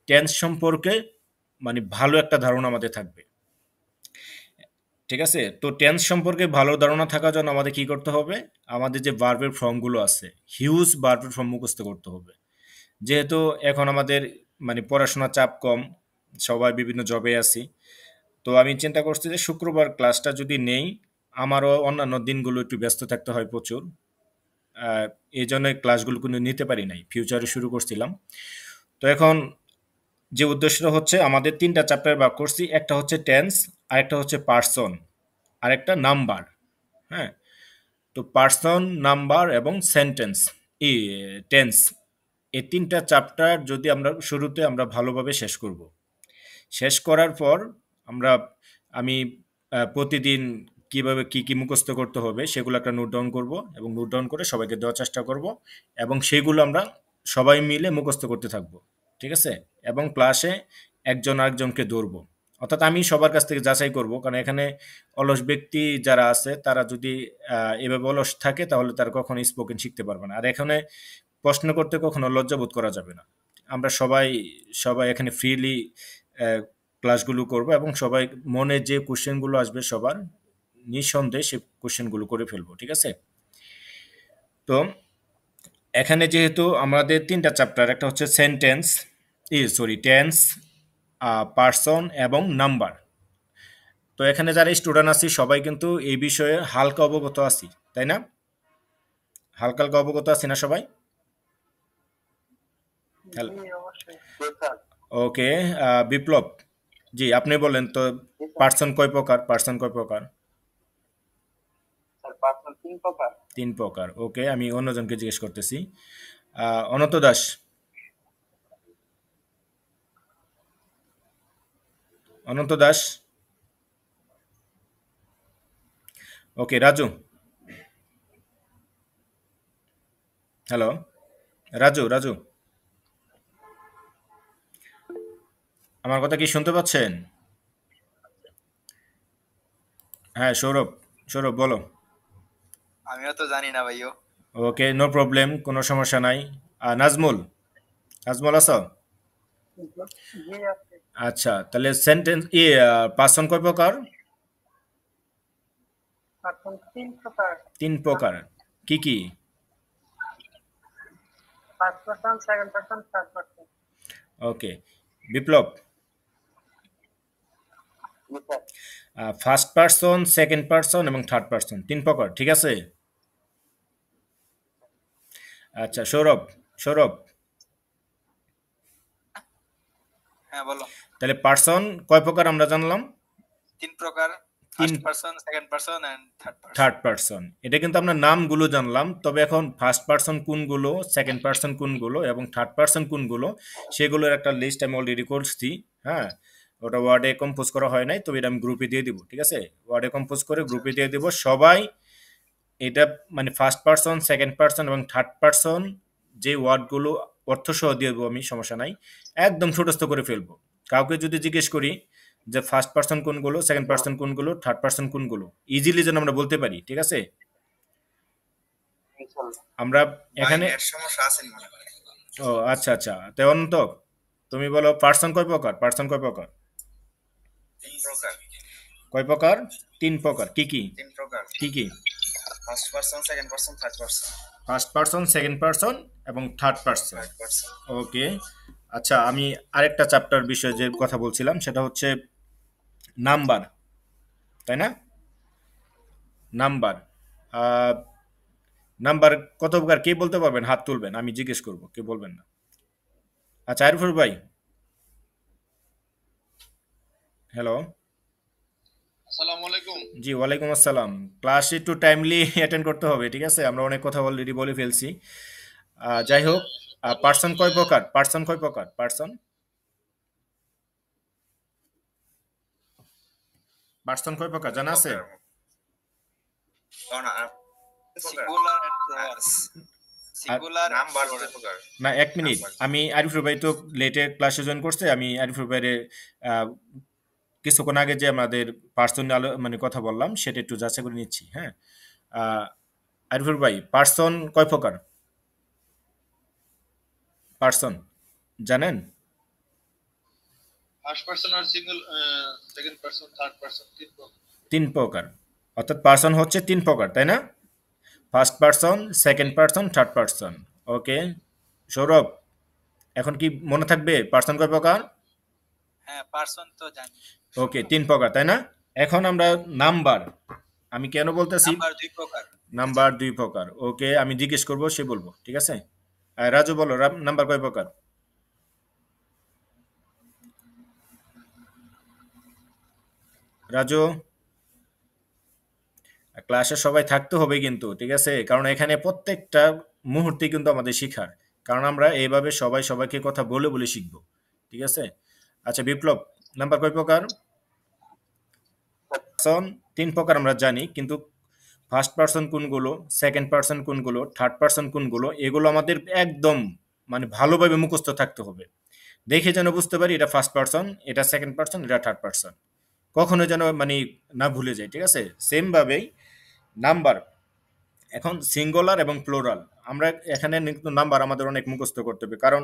Tense সম্পর্কে মানে ভালো একটা ধারণা আমাদের থাকবে। ঠিক আছে? তো টেন্স সম্পর্কে ভালো ধারণা থাকার জন্য আমাদের কি করতে হবে? আমাদের যে ভার্বের ফর্মগুলো আছে, হিউজ ভার্বের ফর্ম মুখস্থ করতে হবে। যেহেতু এখন আমাদের মানে পড়াশোনার চাপ কম, সবাই বিভিন্ন জবে আছি। তো আমি চিন্তা করছি যে শুক্রবার ক্লাসটা যদি নেই, আমারও অন্যান্য দিনগুলো একটু ব্যস্ত থাকতে হয় প্রচুর। আহ, এই জন্য ক্লাসগুলো কিন্তু নিতে পারি নাই, ফিউচারে শুরু করছিলাম। তো এখন যে উদ্দেশ্যটা হচ্ছে আমাদের তিনটা চ্যাপ্টার ভাগ করছি, একটা হচ্ছে টেন্স, আরেকটা হচ্ছে পার্সন, আরেকটা নাম্বার। হ্যাঁ, তো পার্সন, নাম্বার এবং সেন্টেন্স, এই টেন্স, এই তিনটা চ্যাপ্টার যদি আমরা শুরুতে আমরা ভালোভাবে শেষ করব। শেষ করার পর আমরা আমি প্রতিদিন কিভাবে কি কি মুখস্থ করতে হবে সেগুলো একটা নোট ডাউন করব, এবং নোট ডাউন করে সবাইকে দেওয়ার চেষ্টা করব, এবং সেগুলো আমরা সবাই মিলে মুখস্থ করতে থাকব। ঠিক আছে? এবং ক্লাসে একজন আরেকজনকে ধরবো, অর্থাৎ আমি সবার কাছ থেকে যাচাই করব, কারণ এখানে অলস ব্যক্তি যারা আছে তারা যদি এভাবে অলস থাকে তাহলে তারা কখনো স্পোকেন শিখতে পারবে না। আর এখানে প্রশ্ন করতে কখনো লজ্জাবোধ করা যাবে না। আমরা সবাই সবাই এখানে ফ্রিলি ক্লাসগুলো করব, এবং সবাই মনে যে কোশ্চেনগুলো আসবে সবার নিঃসন্দেহে সে কোশ্চেনগুলো করে ফেলবো। ঠিক আছে? তো এখানে যেহেতু আমাদের তিনটা চ্যাপ্টার, একটা হচ্ছে সেন্টেন্স, সরি টেন্স, পার্সন এবং নাম্বার। তো এখানে যারা স্টুডেন্ট আছি সবাই কিন্তু এই বিষয়ে হালকা অবগত আছি, তাই না? হালকা হালকা অবগত আছি না সবাই? ওকে। বিপ্লব, জি আপনি বলেন তো, পার্সন কয় প্রকার? পার্সন কয় প্রকার? তিন প্রকার। ওকে, আমি অন্যজনকে জিজ্ঞেস করতেছি। অনন্ত দাস। অনন্ত দাস। ওকে, রাজু। হ্যালো, রাজু, রাজু, আমার কথা কি শুনতে পাচ্ছেন? হ্যাঁ, সৌরভ, সৌরভ বলো। আমিও তো জানি না ভাইও। ওকে, নো প্রবলেম, কোনো সমস্যা নাই। নাজমুল, নাজমুল আছো? আচ্ছা, তাহলে সেন্টেন্স পার্সন কয় প্রকার? তিন প্রকার। কি কি? ওকে, বিপ্লব। ফার্স্ট পার্সন, সেকেন্ড পার্সন এবং থার্ড পার্সন, তিন প্রকার। ঠিক আছে? আচ্ছা, সৌরভ, সৌরভ, হ্যাঁ বলো। তাহলে পার্সন কয় প্রকার আমরা জানলাম? তিন প্রকার, তিন। First person, second person and third person. Third person, এটা কিন্তু আমরা নামগুলো জানলাম, তবে এখন ফার্স্ট পার্সন কোনগুলো, সেকেন্ড পার্সন কোনগুলো এবং থার্ড পার্সন কোনগুলো সেগুলোর একটা লিস্ট আমি অলরেডি করছি। হ্যাঁ, ওটা ওয়ার্ডে কম্পোজ করা হয় নাই, তবে এটা আমি গ্রুপে দিয়ে দিব। ঠিক আছে? ওয়ার্ডে কম্পোজ করে আচ্ছা গ্রুপে দিয়ে দিব সবাই। এটা মানে ফার্স্ট পার্সন, সেকেন্ড পার্সন এবং থার্ড পার্সন যে ওয়ার্ডগুলো অর্থ সহ দিয়ে দেবো আমি, সমস্যা নাই, একদম ছোটস্থ করে ফেলবো। কাউকে যদি জিজ্ঞেস করি যে ফার্স্ট পার্সন কোনগুলো, সেকেন্ড পার্সন কোনগুলো, থার্ড পার্সন কোনগুলো, ইজিলি যেন আমরা বলতে পারি। ঠিক আছে? আমরা ভাই এখানে নেট সমস্যা আছে মনে হয়। ও আচ্ছা আচ্ছা, তেমন তো তুমি বলো পার্সন কয় প্রকার? পার্সন কয় প্রকার? তিন প্রকার। কয় প্রকার? তিন প্রকার। কি কি? তিন প্রকার। কি কি? First person, second person, third person. First person, second person এবং third person. Third person. Okay. আচ্ছা, আমি আরেকটা চ্যাপ্টার বিষয়ে যে কথা বলছিলাম সেটা হচ্ছে নাম্বার, তাই না? নাম্বার। আহ, নাম্বার কত প্রকার কে বলতে পারবেন? হাত তুলবেন, আমি জিজ্ঞেস করব, কে বলবেন না। আচ্ছা, আরিফুর ভাই। হ্যালো। আসসালামু আলাইকুম। জি, ওয়ালাইকুম আসসালাম। ক্লাস একটু টাইমলি অ্যাটেন্ড করতে হবে। ঠিক আছে? আমরা অনেক কথা অলরেডি বলে ফেলছি। যাই হোক, পার্সন কয় প্রকার? পার্সন কয় প্রকার? পার্সন, পার্সন কয় প্রকার জানা আছে? Singular and plurals. Singular number দুই প্রকার। না, এক মিনিট, আমি আরিফুর ভাই তো লেটে ক্লাসে জয়েন করছে, আমি আরিফুর ভাইয়ের আহ, কিছুক্ষণ আগে যে আমাদের পার্সন মানে কথা বললাম সেটা একটু যাচাই করে নিচ্ছি। হ্যাঁ, আহ, আরিফুর ভাই, পার্সন কয় প্রকার? পার্সন জানেন? ফার্স্ট পারসন আর single, second person, third person, তিন প্রকার, অর্থাৎ পার্সন হচ্ছে তিন প্রকার, তাই না? First person, second person, third person. Okay Sourav, এখন কি মনে থাকবে পার্সন কয় প্রকার? হ্যাঁ পারসন তো জানি। ওকে, তিন প্রকার, তাই না? এখন আমরা নাম্বার, আমি কেন বলতেছি নাম্বার দুই প্রকার। নাম্বার দুই প্রকার, ওকে আমি জিজ্ঞেস করব সে বলবো, ঠিক আছে? রাজু বলো, নাম্বার কয় প্রকার? রাজু, ক্লাসে সবাই থাকতে হবে কিন্তু, ঠিক আছে? কারণ এখানে প্রত্যেকটা মুহূর্তে কিন্তু আমাদের শিখার, কারণ আমরা এইভাবে সবাই সবাইকে কথা বলে বলে শিখবো, ঠিক আছে? আচ্ছা বিপ্লব, নাম্বার কয় প্রকার? পার্সন তিন প্রকার আমরা জানি, কিন্তু ফার্স্ট পার্সন কোনগুলো, সেকেন্ড পার্সন কোনগুলো, থার্ড পার্সন কোনগুলো, এগুলো আমাদের একদম মানে ভালোভাবে মুখস্থ থাকতে হবে, দেখে যেন বুঝতে পারি এটা ফার্স্ট পার্সন, এটা সেকেন্ড পার্সন, এটা থার্ড পার্সন, কখনো যেন মানে না ভুলে যাই, ঠিক আছে? সেম ভাবেই নাম্বার, এখন সিঙ্গুলার এবং প্লোরাল, আমরা এখানে কিন্তু নাম্বার আমাদের অনেক মুখস্থ করতে হবে, কারণ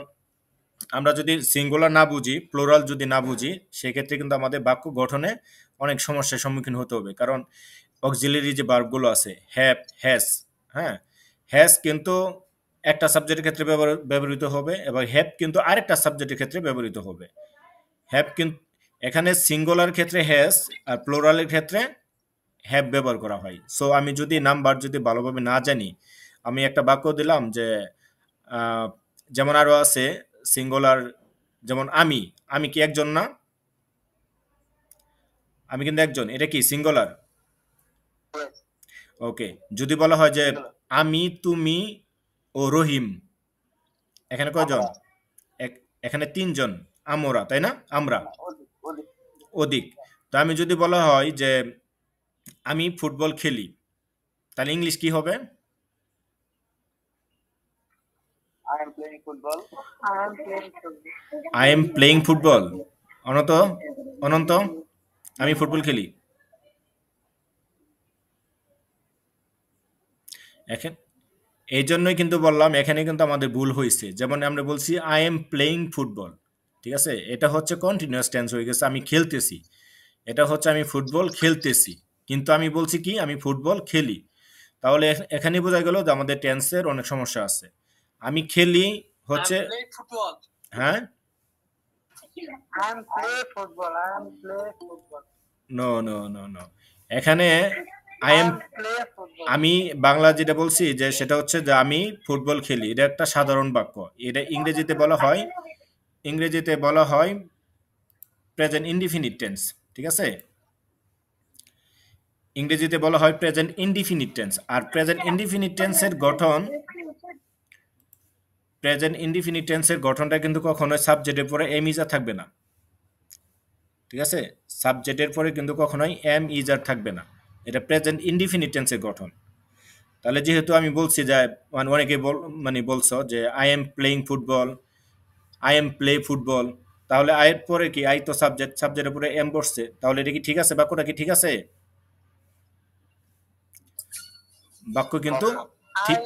আমরা যদি সিঙ্গুলার না বুঝি, প্লোরাল যদি না বুঝি, সেক্ষেত্রে কিন্তু আমাদের বাক্য গঠনে অনেক সমস্যার সম্মুখীন হতে হবে, কারণ অক্সিলারি যে ভার্বগুলো আছে, হ্যাভ, হ্যাজ, হ্যাঁ, হ্যাজ কিন্তু একটা সাবজেক্টের ক্ষেত্রে ব্যবহৃত হবে, এবং হ্যাভ কিন্তু আরেকটা সাবজেক্টের ক্ষেত্রে ব্যবহৃত হবে। হ্যাভ কিন্তু এখানে সিঙ্গুলার ক্ষেত্রে হ্যাজ, আর প্লোরালের ক্ষেত্রে হ্যাভ ব্যবহার করা হয়। সো আমি যদি নাম্বার যদি ভালোভাবে না জানি, আমি একটা বাক্য দিলাম যে যেমন আরো আছে সিঙ্গুলার, যেমন আমি, আমি কি একজন না? আমি কিন্তু একজন, এটা কি সিঙ্গুলার? ওকে, যদি বলা হয় যে আমি, তুমি ও রহিম, এখানে কয়জন? এখানে তিনজন, আমরা, তাই না? আমরা, অধিক। তো আমি যদি বলা হয় যে আমি ফুটবল খেলি, তাহলে ইংলিশ কি হবে? I am playing football. Ananta, Ananta, আমি ফুটবল খেলি। এখন এই জন্যই কিন্তু বললাম এখানে কিন্তু আমাদের ভুল হয়েছে, যেমন আমরা বলছি আই এম প্লেইং ফুটবল, ঠিক আছে? এটা হচ্ছে কন্টিনিউয়াস টেন্স হয়ে গেছে, আমি খেলতেছি, এটা হচ্ছে আমি ফুটবল খেলতেছি, কিন্তু আমি বলছি কি আমি ফুটবল খেলি। তাহলে এখানে বোঝা গেল যে আমাদের টেন্সের অনেক সমস্যা আছে। আমি খেলি হচ্ছে, হ্যাঁ, নো নো নো নো, এখানে আই এম, আমি বাংলা যেটা বলছি যে সেটা হচ্ছে যে আমি ফুটবল খেলি, এটা একটা সাধারণ বাক্য, এটা ইংরেজিতে বলা হয় প্রেজেন্ট ইনডিফিনিট টেন্স, ঠিক আছে? ইংরেজিতে বলা হয় প্রেজেন্ট ইনডিফিনিট টেন্স, আর প্রেজেন্ট ইনডিফিনিট টেন্সের গঠন, প্রেজেন্ট ইনডিফিনিট টেন্সের গঠনটা কিন্তু কখনোই সাবজেক্টের পরে এম ইজার থাকবে না, ঠিক আছে? সাবজেক্টের পরে কিন্তু কখনোই এম ইজার থাকবে না, এটা প্রেজেন্ট ইনডিফিনিট টেন্সের গঠন। তাহলে যেহেতু আমি বলছি যে মানে অনেকে মানে বলছো যে I am playing football, I am play football, তাহলে আয়ের পরে কি, আই তো সাবজেক্ট, সাবজেক্টের পরে এম বসছে, তাহলে এটা কি ঠিক আছে? বাক্যটা কি ঠিক আছে? বাক্য কিন্তু ঠিক,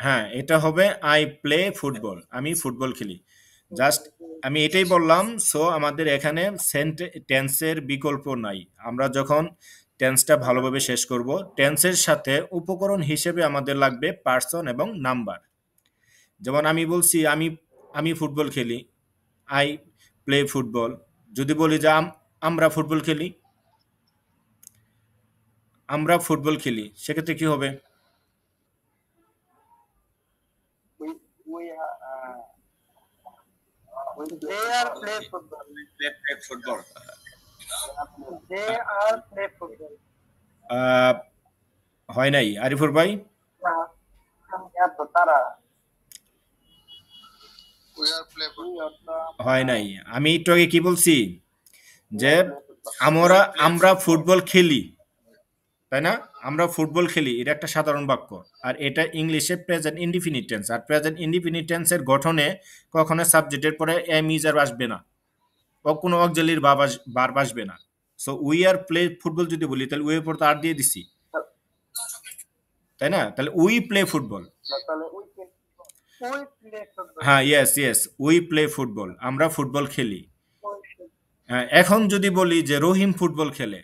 হ্যাঁ এটা হবে আই প্লে ফুটবল, আমি ফুটবল খেলি, জাস্ট আমি এটাই বললাম। সো আমাদের এখানে টেন্সের বিকল্প নাই, আমরা যখন টেন্সটা ভালোভাবে শেষ করব, টেন্সের সাথে উপকরণ হিসেবে আমাদের লাগবে পার্সন এবং নাম্বার। যেমন আমি বলছি আমি আমি ফুটবল খেলি, আই প্লে ফুটবল, যদি বলি যে আমরা ফুটবল খেলি, আমরা ফুটবল খেলি, সেক্ষেত্রে কি হবে? হয় নাই আরিফুর ভাই, হয় নাই। আমি একটু আগে কি বলছি যে আমরা ফুটবল খেলি, তাই না? আমরা ফুটবল খেলি, এটা একটা সাধারণ বাক্য, আর এটা ইংলিশে প্রেজেন্ট ইনডিফিনিট টেন্স, আর প্রেজেন্ট ইনডিফিনিট টেন্সের গঠনে কখনো সাবজেক্টের পরে এম ইজার আসবে না, ও কোনো অক্সিলারি ভার্ব আসবে না। So we are play football যদি বলি, তাহলে উই এর পর তো আর দিয়ে দিছি, তাই না? তাহলে উই প্লে ফুটবল, হ্যাঁ yes yes, we play football, আমরা ফুটবল খেলি। এখন যদি বলি যে রহিম ফুটবল খেলে,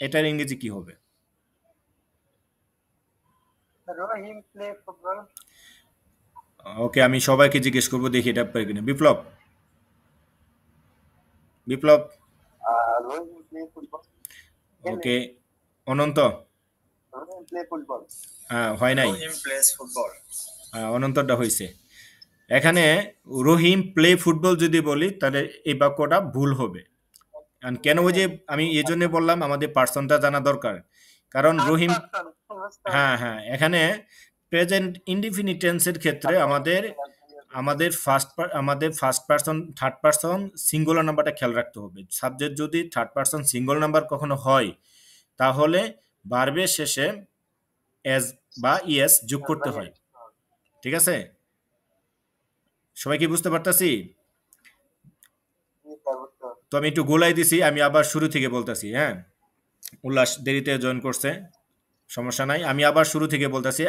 এটার ইংরেজি কি হবে? রহিম প্লে ফুটবল। ওকে, আমি সবাইকে জিজ্ঞেস করবো, দেখি এটা পারি কিনা। বিপ্লব, বিপ্লব, রহিম প্লে ফুটবল। ওকে। অনন্ত, রহিম প্লে ফুটবল। হয় নাই। রহিম প্লেস ফুটবল। অনন্তটা হয়েছে। এখানে রহিম প্লে ফুটবল যদি বলি তাহলে এই বাক্যটা ভুল হবে। কেন? ওই যে আমি এই জন্য বললাম আমাদের পার্সনটা জানা দরকার, কারণ রহিম, হ্যাঁ হ্যাঁ, এখানে প্রেজেন্ট ইনডিফিনিট টেন্সের ক্ষেত্রে আমাদের আমাদের first person third person singular নাম্বারটা খেয়াল রাখতে হবে। সাবজেক্ট যদি থার্ড পার্সন সিঙ্গুলার নাম্বার কখনো হয়, তাহলে ভার্বের শেষে এস বা ইএস যোগ করতে হয়। ঠিক আছে, সবাই কি বুঝতে পারতাছি? তো আমি একটু গোলাই দিছি, আমি আবার শুরু থেকে বলতেছি। হ্যাঁ, উল্লাস দেরিতে জয়েন করছে, সমস্যা নাই, আমি আবার শুরু থেকে বলতেছি।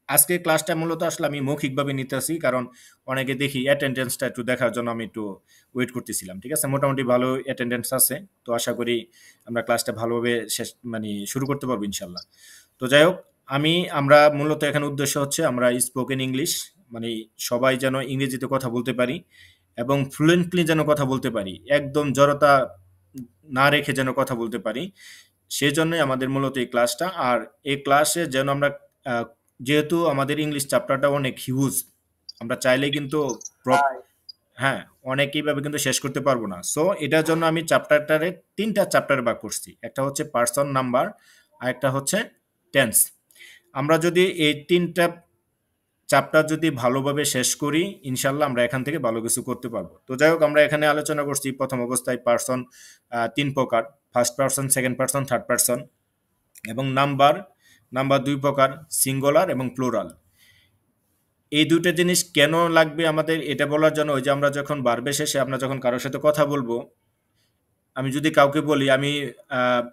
আজকে ক্লাসটা মূলত আসলে আমি মৌখিকভাবে নিতেছি, কারণ অনেকে দেখি অ্যাটেন্ডেন্সটা একটু দেখার জন্য আমি একটু ওয়েট করতেছিলাম। ঠিক আছে, মোটামুটি ভালো অ্যাটেন্ডেন্স আছে, তো আশা করি আমরা ক্লাসটা ভালোভাবে শেষ মানে শুরু করতে পারবো ইনশাল্লাহ। তো যাই হোক, আমরা মূলত এখানে উদ্দেশ্য হচ্ছে আমরা স্পোকেন ইংলিশ, মানে সবাই যেন ইংরেজিতে কথা বলতে পারি এবং ফ্লুয়েন্টলি যেন কথা বলতে পারি, একদম জড়তা না রেখে যেন কথা বলতে পারি। সেই জন্যই আমাদের মূলত এই ক্লাসটা। আর এই ক্লাসে যেন আমরা যেহেতু আমাদের ইংলিশ চ্যাপ্টারটা অনেক হিউজ, আমরা চাইলেই কিন্তু হ্যাঁ, অনেক এইভাবে কিন্তু শেষ করতে পারবো না। সো এটার জন্য আমি চ্যাপ্টারটারে ৩টা চ্যাপ্টারে ভাগ করছি। একটা হচ্ছে পার্সন নাম্বার, আর একটা হচ্ছে টেন্স। আমরা যদি এই ৩টা চ্যাপ্টার যদি ভালোভাবে শেষ করি, ইনশাল্লাহ আমরা এখান থেকে ভালো কিছু করতে পারবো। তো যাই হোক, আমরা এখানে আলোচনা করছি প্রথম অবস্থায় পার্সন ৩ প্রকার: first person, second person, third person. এবং নাম্বার, নাম্বার ২ প্রকার: সিঙ্গুলার এবং প্লুরাল। এই দুটো জিনিস কেন লাগবে আমাদের এটা বলার জন্য, ওই যে আমরা যখন ভার্বের শেষে আমরা যখন কারোর সাথে কথা বলবো, আমি যদি কাউকে বলি আমি আহ,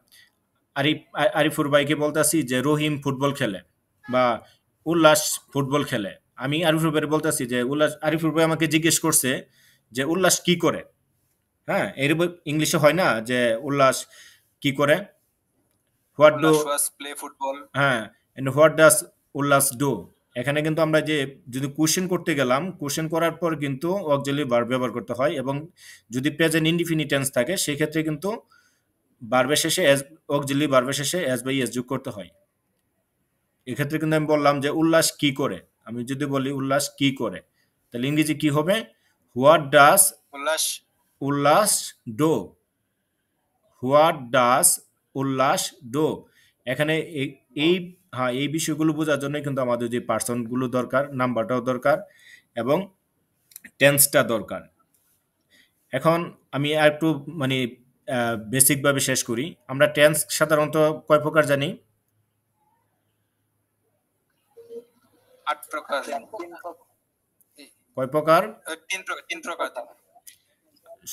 আরিফুর ভাইকে বলতেছি যে রহিম ফুটবল খেলে বা উল্লাস ফুটবল খেলে, আমি আরিফুর ভাইকে বলতেছি যে আরিফুর ভাই আমাকে জিজ্ঞেস করছে যে উল্লাস কি করে। হ্যাঁ, এরকম ইংলিশে হয় না যে উল্লাস কি করে, হোয়াট ডু, উল্লাস ওয়াজ প্লে ফুটবল। হ্যাঁ, এন্ড হোয়াট ডাজ উল্লাস ডু। এখানে কিন্তু আমরা যে যদি কোশ্চেন করতে গেলাম, কোশ্চেন করার পর কিন্তু অক্সিলারি ভার্ব ব্যবহার করতে হয়, এবং যদি প্রেজেন্ট ইনডিফিনিট টেন্স থাকে সেক্ষেত্রে কিন্তু ভার্বের শেষে অক্সিলারি ভার্বের শেষে এস বাই এস যোগ করতে হয়। এক্ষেত্রে কিন্তু আমি বললাম যে উল্লাস কি করে, আমি যদি বলি উল্লাস কি করে, তাহলে ইংরেজি কি হবে? হোয়াট ডাজ উল্লাস উল্লাস ডো, হোয়াট ডাজ উল্লাস ডো। এখানে এই হ্যাঁ, এই বিষয়গুলো বোঝার জন্য কিন্তু আমাদের যে পার্সনগুলো দরকার, নাম্বারটাও দরকার এবং টেন্সটা দরকার। এখন আমি আর একটু মানে বেসিকভাবে শেষ করি। আমরা টেন্স সাধারণত কয় প্রকার জানি? ৮ প্রকার। কয় প্রকার? ৩ প্রকার।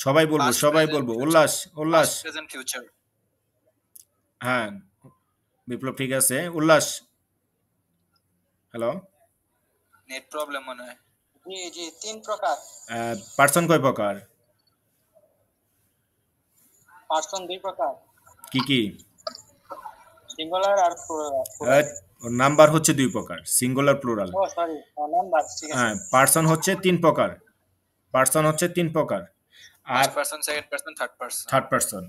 সবাই বলবো, Past, সবাই present, বলবো। future. উল্লাস, উল্লাস, Past, present, future. হ্যাঁ, বিপ্লব ঠিক আছে। উল্লাস, হ্যালো, নেট প্রবলেম মনে হয়। জি জি ৩ প্রকার। পার্সন কয় প্রকার? পার্সন ২ প্রকার। কি কি? সিঙ্গুলার আর প্লুরাল। ওর নাম্বার হচ্ছে ২ প্রকার, সিঙ্গুলার প্লুরাল। ও সরি, নাম্বার ঠিক আছে। হ্যাঁ, পার্সন হচ্ছে ৩ প্রকার, পার্সন হচ্ছে ৩ প্রকার, আর first person, second person, third person. Third person.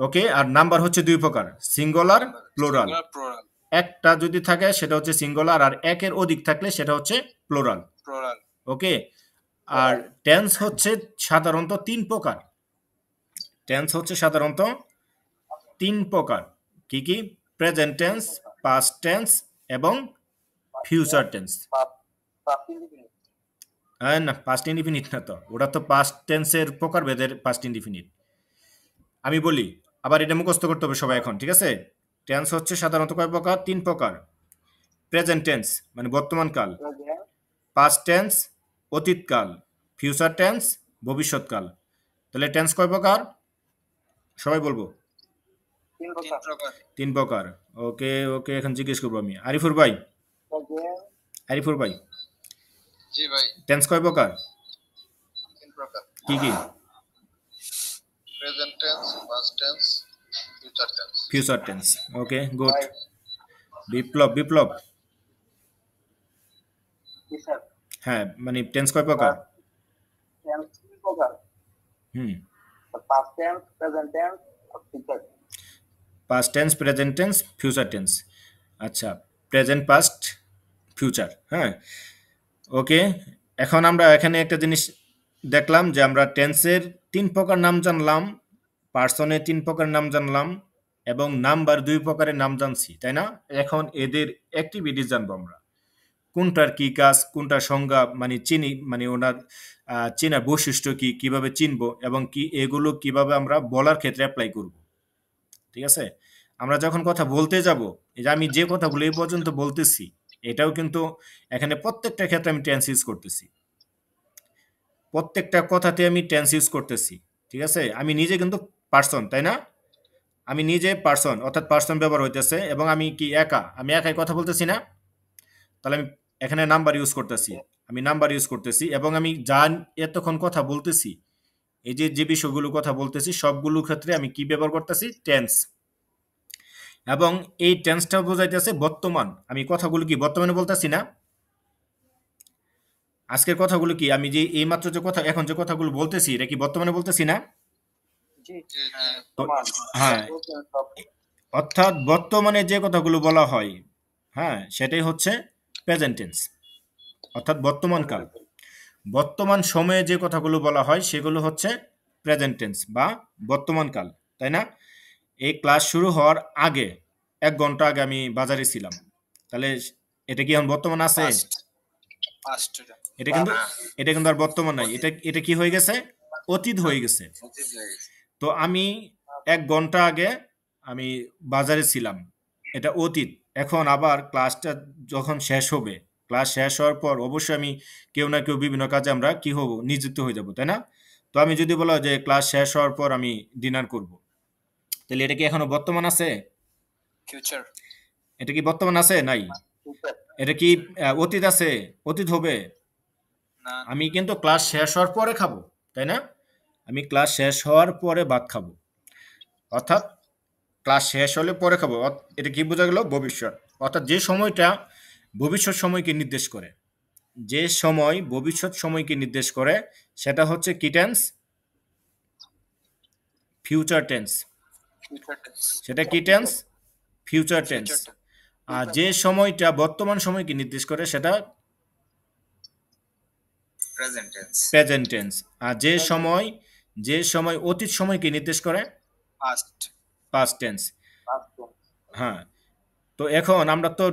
Okay, আর নাম্বার হচ্ছে ২ প্রকার, সিঙ্গুলার, প্লুরাল। Singular, plural. একটা যদি থাকে সেটা হচ্ছে সিঙ্গুলার, আর একের অধিক থাকলে সেটা হচ্ছে প্লুরাল। প্লুরাল। ওকে, আর টেন্স হচ্ছে সাধারণত ৩ প্রকার। টেন্স হচ্ছে সাধারণত ৩ প্রকার। কি কি? প্রেজেন্ট টেন্স, পাস্ট টেন্স এবং ফিউচার টেন্স। হ্যাঁ না, পাস্ট ইনডিফিনিট না, তো ওটা তো পাস্ট টেন্সের প্রকারভেদের পাস্ট ইনডিফিনিট। আমি বলি, আবার এটা মুখস্থ করতে হবে সবাই এখন, ঠিক আছে? টেন্স হচ্ছে সাধারণত কয় প্রকার? ৩ প্রকার। প্রেজেন্ট টেন্স মানে বর্তমানকাল, পাস্ট টেন্স অতীতকাল, ফিউচার টেন্স ভবিষ্যৎকাল। তাহলে টেন্স কয় প্রকার? সবাই বলবো। ৩ প্রকার। ৩ প্রকার। ওকে ওকে, এখন জিজ্ঞেস করবো আমি আরিফুর ভাই, আরিফুর ভাই, জি ভাই। টেন্স কয় প্রকার? ৩ প্রকার। কি কি? Future tense. Okay, good. Biplab. হ্যাঁ, মানে টেন্স কয় প্রকার? হুম। Past tense, present tense, future tense. আচ্ছা, প্রেজেন্ট, পাস্ট, ফিউচার। হ্যাঁ, ওকে। এখন আমরা এখানে একটা জিনিস দেখলাম যে আমরা টেন্সের 3 প্রকার নাম জানলাম, পার্সনের 3 প্রকার নাম জানলাম, এবং নাম্বার 2 প্রকারের নাম জানছি, তাই না? এখন এদের অ্যাক্টিভিটিস জানবো আমরা। কোনটার কি কাজ, কোনটার সংজ্ঞা, মানে চিনি, মানে ওনার চেনার বৈশিষ্ট্য কি, কিভাবে চিনবো, এবং কি এগুলো কিভাবে আমরা বলার ক্ষেত্রে অ্যাপ্লাই করব। ঠিক আছে? আমরা যখন কথা বলতে যাব, এই যে আমি যে কথাগুলো এই পর্যন্ত বলতেছি, এটাও কিন্তু এখানে প্রত্যেকটা ক্ষেত্রে আমি টেন্স ইউজ করতেছি। প্রত্যেকটা কথাতে আমি টেন্স ইউজ করতেছি। ঠিক আছে? আমি নিজে কিন্তু পার্সন, তাই না? আমি নিজে পার্সন, অর্থাৎ পার্সন ব্যবহার হইতেছে, এবং আমি কি একা, আমি একাই কথা বলতেছি না? তাহলে আমি এখানে নাম্বার ইউজ করতেছি, আমি নাম্বার ইউজ করতেছি, এবং আমি যা এতক্ষণ কথা বলতেছি, এই যে যে বিষয়গুলো কথা বলতেছি, সবগুলো ক্ষেত্রে আমি কি ব্যবহার করতেছি? টেন্স। এবং এই টেন্সটা বোঝাইতেছে বর্তমান। আমি কথাগুলো কি বর্তমানে বলতেছি না? আজকের কথাগুলো কি আমি যে এইমাত্র যে কথা, এখন যে কথাগুলো বলতেছি, এটা কি বর্তমানে বলতেছি না? তো হ্যাঁ, অর্থাৎ বর্তমানে যে কথাগুলো বলা হয়, হ্যাঁ, সেটাই হচ্ছে প্রেজেন্ট টেন্স, অর্থাৎ বর্তমান কাল। বর্তমান সময়ে যে কথাগুলো বলা হয় সেগুলো হচ্ছে প্রেজেন্ট টেন্স বা বর্তমান কাল, তাই না? এই ক্লাস শুরু হওয়ার আগে 1 ঘন্টা আগে আমি বাজারে ছিলাম, তাহলে এটা কি এখন বর্তমান আছে? এটা কিন্তু আর বর্তমান নাই, এটা কি হয়ে গেছে? অতীত হয়ে গেছে। তো আমি 1 ঘন্টা আগে আমি বাজারে ছিলাম, এটা অতীত। এখন আবার ক্লাসটা যখন শেষ হবে, ক্লাস শেষ হওয়ার পর অবশ্যই আমি কেউ না কেউ বিভিন্ন কাজে আমরা কি হব? নিযুক্ত হয়ে যাব, তাই না? তো আমি যদি বলা যে ক্লাস শেষ হওয়ার পর আমি ডিনার করব, তাহলে এটা কি এখনো বর্তমান আছে? এটা কি বর্তমান আছে? নাই। এটা কি অতীত আছে? অতীত হবে। আমি কিন্তু ক্লাস শেষ হওয়ার পরে খাবো, তাই না? আমি ক্লাস শেষ হওয়ার পরে ভাত খাবো, অর্থাৎ ক্লাস শেষ হলে পরে খাবো। এটা কি বোঝা গেল? ভবিষ্যৎ। অর্থাৎ যে সময়টা ভবিষ্যৎ সময়কে নির্দেশ করে, যে সময় ভবিষ্যৎ সময়কে নির্দেশ করে, সেটা হচ্ছে কি টেন্স? Future tense. সেটা কি টেন্স? Future tense. আর যে সময়টা বর্তমান সময়কে নির্দেশ করে, সেটা প্রেজেন্ট টেন্স। আর যে সময় অতীত সময়কে নির্দেশ করে, পাস্ট টেন্স। হ্যাঁ, তো এখন আমরা তো